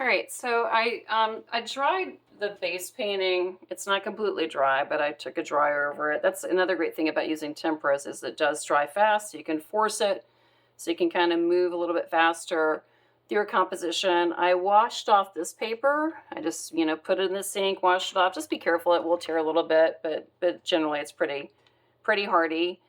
All right, so I dried the base painting. It's not completely dry, but I took a dryer over it. That's another great thing about using temperas is it does dry fast. So you can force it, so you can kind of move a little bit faster through your composition. I washed off this paper. I just put it in the sink, washed it off. Just be careful; it will tear a little bit, but generally it's pretty hardy.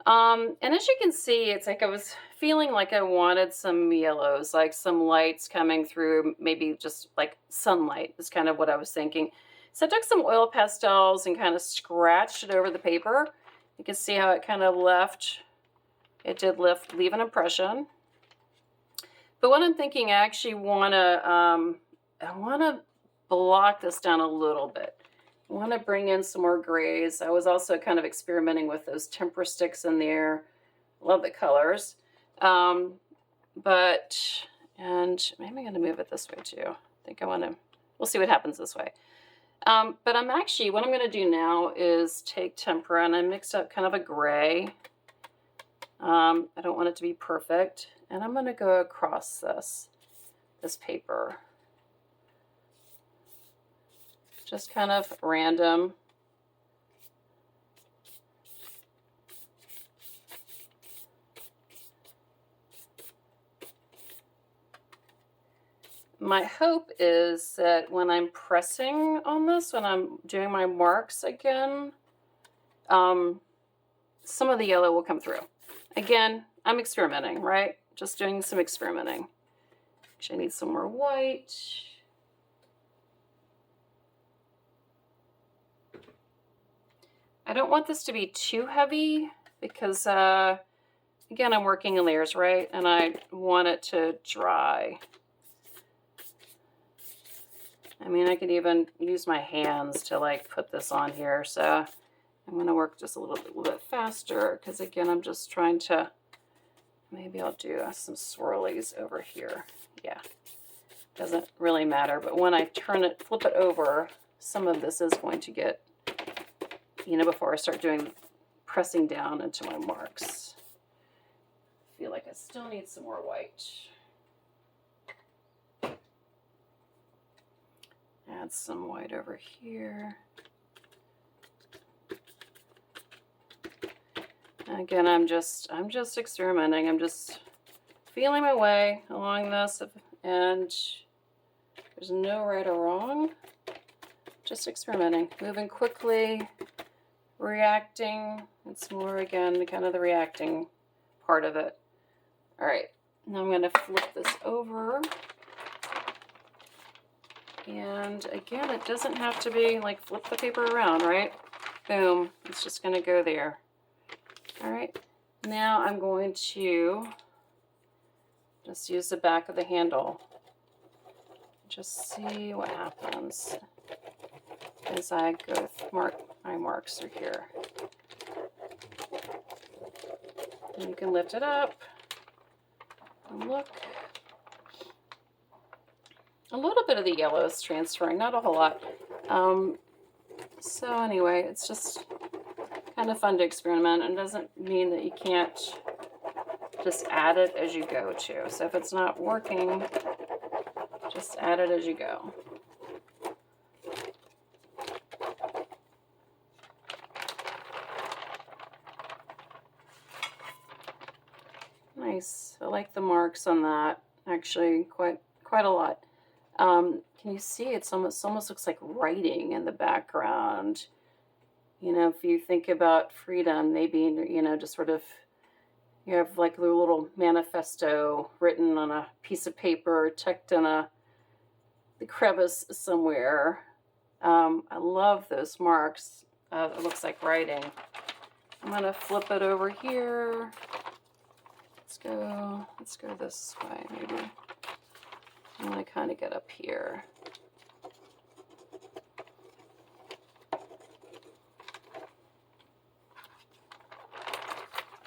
And as you can see, it's like I was feeling like I wanted some yellows, like some lights coming through, maybe just like sunlight is kind of what I was thinking. So I took some oil pastels and kind of scratched it over the paper. You can see how it kind of leave an impression. But what I'm thinking, I want to block this down a little bit. I want to bring in some more grays. I was also kind of experimenting with those tempera sticks in there. Love the colors. Um, and maybe I'm going to move it this way too. I think we'll see what happens this way. But what I'm going to do now is take tempera and I mixed up kind of a gray. I don't want it to be perfect. And I'm going to go across this paper. Just kind of random. My hope is that when I'm pressing on this, when I'm doing my marks again, some of the yellow will come through. Again, I'm experimenting, right? Just doing some experimenting. Actually, I need some more white. I don't want this to be too heavy because, again, I'm working in layers, right? And I want it to dry. I mean, I could even use my hands to like put this on here. So I'm going to work just a little bit faster because, again, I'm just trying to, maybe I'll do some swirlies over here. Yeah, doesn't really matter. But when I flip it over, some of this is going to get, before I start pressing down into my marks. I feel like I still need some more white. Add some white over here. Again, I'm just experimenting. I'm just feeling my way along this, and there's no right or wrong. Just experimenting, moving quickly, reacting. It's more, again, kind of the reacting part of it. All right, now I'm going to flip this over. And again, it doesn't have to be like flip the paper around, right? Boom, it's just going to go there. All right, now I'm going to just use the back of the handle. Just see what happens as I go mark my marks through here. And you can lift it up and look. A little bit of the yellow is transferring, not a whole lot. So anyway, it's just kind of fun to experiment, and doesn't mean that you can't just add it as you go too. So if it's not working, just add it as you go. Nice. I like the marks on that. Actually, quite a lot. Can you see it's almost looks like writing in the background. If you think about freedom, maybe, just sort of, you have like a little manifesto written on a piece of paper, tucked in the crevice somewhere. I love those marks. It looks like writing. I'm going to flip it over here. Let's go this way, maybe. I want to kind of get up here.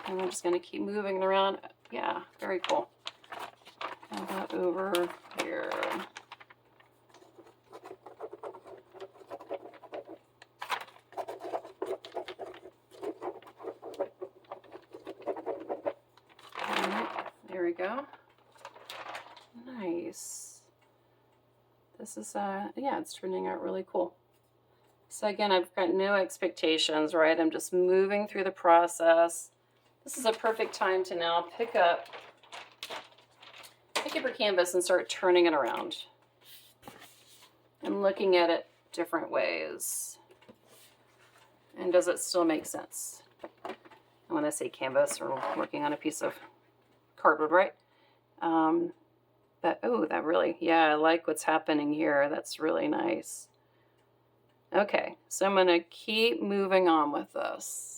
And I'm just going to keep moving it around. Yeah, very cool. How about over here? All right, there we go. Nice. this is, yeah, it's turning out really cool. So again, I've got no expectations, right? I'm just moving through the process. This is a perfect time to now pick up your canvas and start turning it around and looking at it different ways. And does it still make sense? And when I say canvas, we're working on a piece of cardboard, right? But oh, that really, yeah, I like what's happening here. That's really nice. Okay, so I'm gonna keep moving on with this.